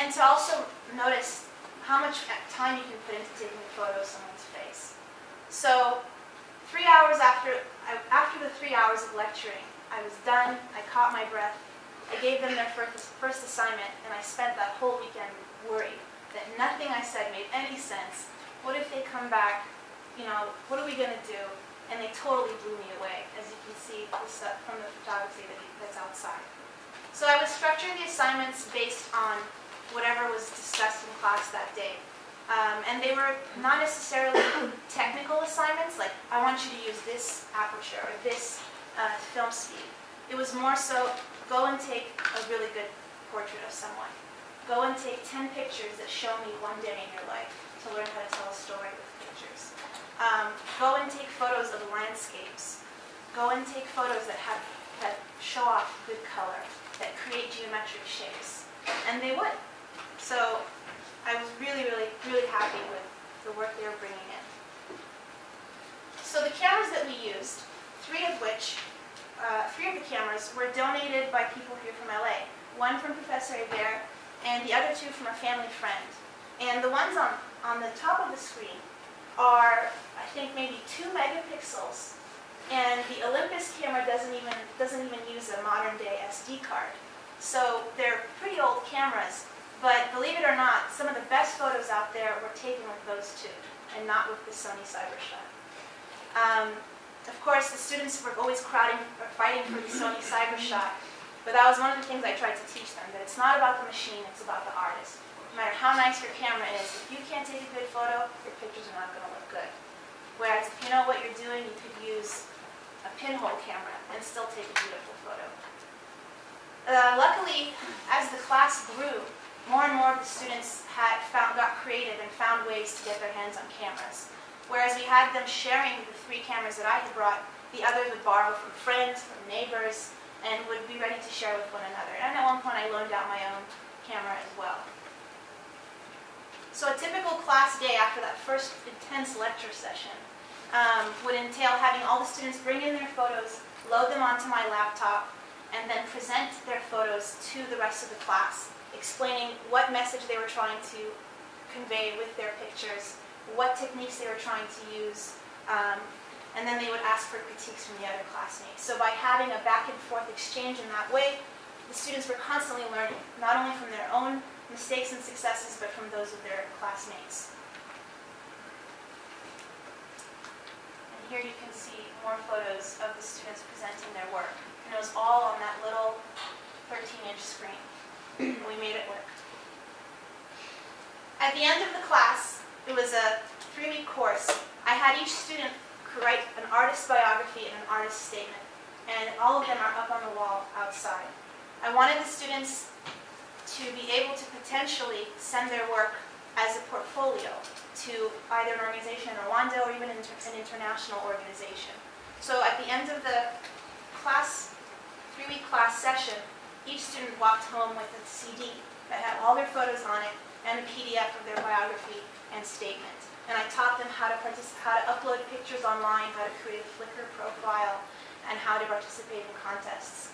and to also notice how much time you can put into taking a photo of someone's face. So 3 hours after the 3 hours of lecturing, I was done, I caught my breath, I gave them their first assignment, and I spent that whole weekend worried that nothing I said made any sense. What if they come back? You know, what are we going to do? And they totally blew me away, as you can see this, from the photography that's outside. So I would structure the assignments based on whatever was discussed in class that day. And they were not necessarily technical assignments, like I want you to use this aperture or this film speed. It was more so, go and take a really good portrait of someone. Go and take 10 pictures that show me one day in your life to learn how to tell a story with pictures. Go and take photos of landscapes. Go and take photos that show off good color, that create geometric shapes. And they would. So I was really, really, really happy with the work they were bringing in. So the cameras that we used, three of the cameras were donated by people here from LA. One from Professor Agora, and the other two from a family friend. And the ones on the top of the screen are, I think, maybe 2 megapixels. And the Olympus camera doesn't even use a modern day SD card. So they're pretty old cameras, but believe it or not, some of the best photos out there were taken with those two, and not with the Sony Cybershot. Of course, the students were always fighting for the Sony Cybershot, but that was one of the things I tried to teach them, that it's not about the machine, it's about the artist. No matter how nice your camera is, if you can't take a good photo, your pictures are not going to look good. Whereas if you know what you're doing, you could use a pinhole camera and still take a beautiful photo. Luckily, as the class grew, more and more of the students got creative and found ways to get their hands on cameras. Whereas we had them sharing the 3 cameras that I had brought, the others would borrow from friends, from neighbors, and would be ready to share with one another. And at one point I loaned out my own camera as well. So a typical class day after that first intense lecture session would entail having all the students bring in their photos, load them onto my laptop, and then present their photos to the rest of the class, explaining what message they were trying to convey with their pictures, what techniques they were trying to use, and then they would ask for critiques from the other classmates. So by having a back and forth exchange in that way, the students were constantly learning, not only from their own mistakes and successes, but from those of their classmates. And here you can see more photos of the students presenting their work. And it was all on that little 13-inch screen. We made it work. At the end of the class, it was a 3-week course. I had each student write an artist's biography and an artist's statement. And all of them are up on the wall outside. I wanted the students to be able to potentially send their work as a portfolio to either an organization in Rwanda or even an international organization. So at the end of the 3-week class session, each student walked home with a CD that had all their photos on it and a PDF of their biography and statement. And I taught them how to upload pictures online, how to create a Flickr profile, and how to participate in contests.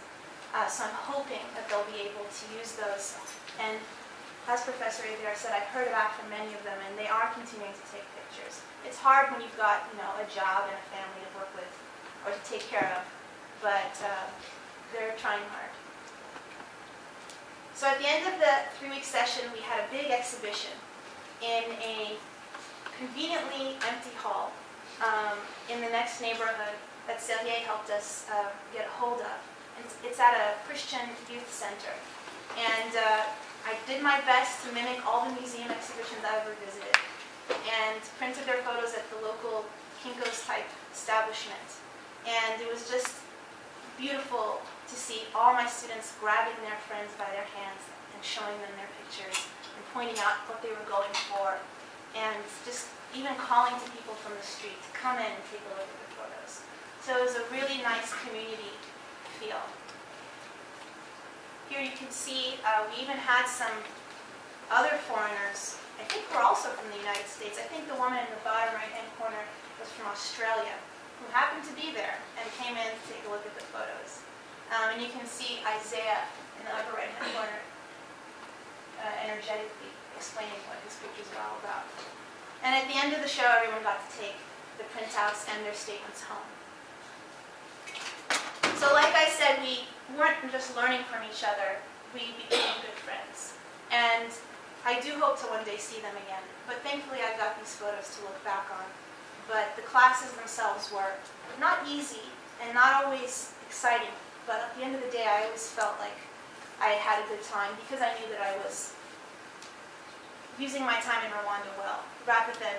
So I'm hoping that they'll be able to use those. And as Professor Agora said, I've heard back from many of them, and they are continuing to take pictures. It's hard when you've got, a job and a family to work with or to take care of, but they're trying hard. So at the end of the 3-week session, we had a big exhibition in a conveniently empty hall in the next neighborhood that Sergei helped us get a hold of. It's at a Christian youth center. And I did my best to mimic all the museum exhibitions I ever visited and printed their photos at the local Kinko's type establishment. And it was just beautiful to see all my students grabbing their friends by their hands and showing them their pictures and pointing out what they were going for, and just even calling to people from the street to come in and take a look at the photos. So it was a really nice community feel. Here you can see we even had some other foreigners, I think were also from the United States. I think the woman in the bottom right-hand corner was from Australia, who happened to be there and came in to take a look at the photos. And you can see Isaiah in the upper right-hand corner energetically explaining what his pictures are all about. And at the end of the show, everyone got to take the printouts and their statements home. So like I said, we weren't just learning from each other, we became good friends. And I do hope to one day see them again. But thankfully I've got these photos to look back on. But the classes themselves were not easy and not always exciting. But at the end of the day, I always felt like I had a good time because I knew that I was using my time in Rwanda well, rather than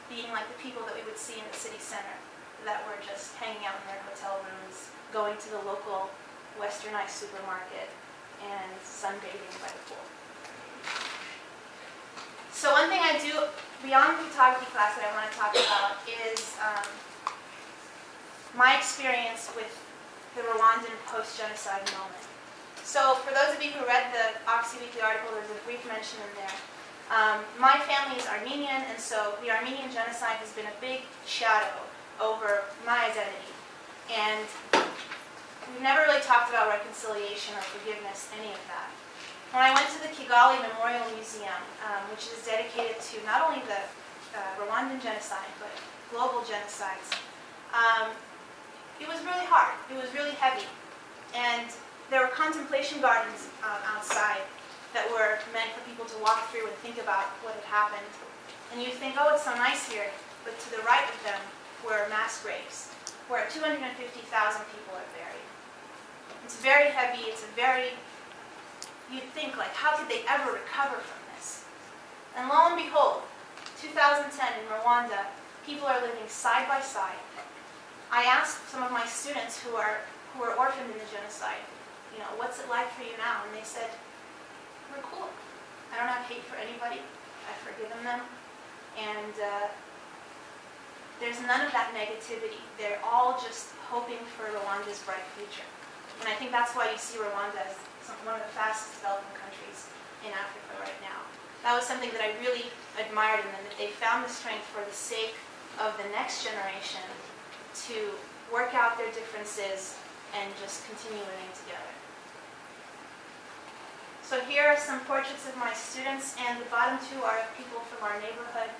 being like the people that we would see in the city center that were just hanging out in their hotel rooms, going to the local westernized supermarket, and sunbathing by the pool. So one thing I do, beyond the photography class that I want to talk about, is my experience with the Rwandan post-genocide moment. So for those of you who read the Oxy Weekly article, there's a brief mention in there. My family is Armenian, and so the Armenian genocide has been a big shadow over my identity. And we've never really talked about reconciliation or forgiveness, any of that. When I went to the Kigali Memorial Museum, which is dedicated to not only the Rwandan genocide, but global genocides, it was really hard. It was really heavy. And there were contemplation gardens outside that were meant for people to walk through and think about what had happened. And you think, oh, it's so nice here. But to the right of them were mass graves, where 250,000 people are buried. It's very heavy. It's a very... You'd think, like, how could they ever recover from this? And lo and behold, 2010 in Rwanda, people are living side by side. I asked some of my students who are orphaned in the genocide, you know, what's it like for you now? And they said, we're cool. I don't have hate for anybody. I've forgiven them. And there's none of that negativity. They're all just hoping for Rwanda's bright future. And I think that's why you see Rwanda as one of the fastest developing countries in Africa right now. That was something that I really admired in them, that they found the strength for the sake of the next generation to work out their differences and just continue living together. So here are some portraits of my students, and the bottom two are of people from our neighborhood.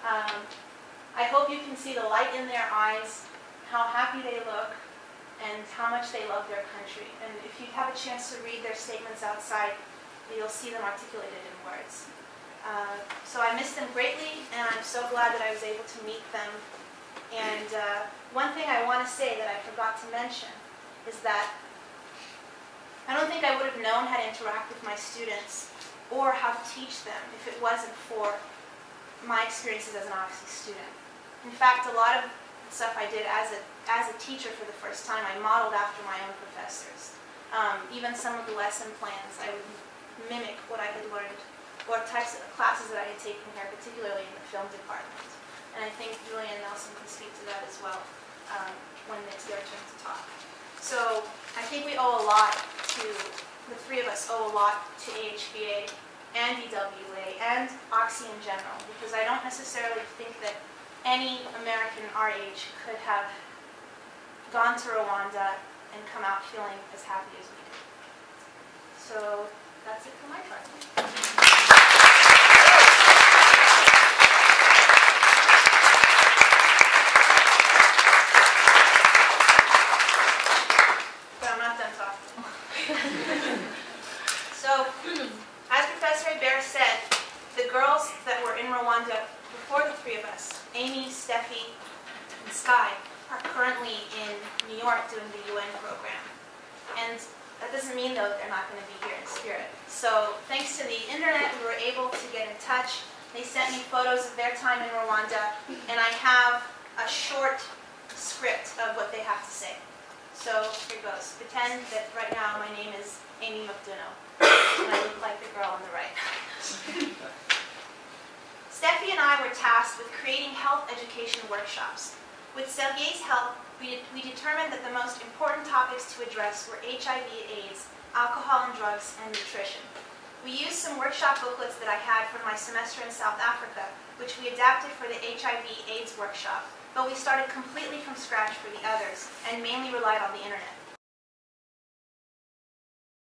I hope you can see the light in their eyes, how happy they look, and how much they love their country. And if you have a chance to read their statements outside, you'll see them articulated in words. So I miss them greatly, and I'm so glad that I was able to meet them. And one thing I want to say that I forgot to mention is that I don't think I would have known how to interact with my students or how to teach them if it wasn't for my experiences as an Oxy student. In fact, a lot of stuff I did as a teacher for the first time, I modeled after my own professors. Even some of the lesson plans, I would mimic what I had learned, or types of classes that I had taken here, particularly in the film department. And I think Julia and Nelson can speak to that as well when it's their turn to talk. So I think we owe a lot to, the three of us owe a lot to AHBA and EWA and Oxy in general, because I don't necessarily think that any American our age could have gone to Rwanda and come out feeling as happy as we did. So that's it for my part. But I'm not done talking. So, as Professor Hebert said, the girls that were in Rwanda before the three of us, Amy, Steffi, and Sky, are currently in New York doing the UN program. And that doesn't mean, though, that they're not going to be here in spirit. So thanks to the internet, we were able to get in touch. They sent me photos of their time in Rwanda, and I have a short script of what they have to say. So here goes. Pretend that right now my name is Amy McDonough, and I look like the girl on the right. Steffi and I were tasked with creating health education workshops. With Sergei's help, we determined that the most important topics to address were HIV/AIDS, alcohol and drugs, and nutrition. We used some workshop booklets that I had from my semester in South Africa, which we adapted for the HIV/AIDS workshop, but we started completely from scratch for the others, and mainly relied on the internet.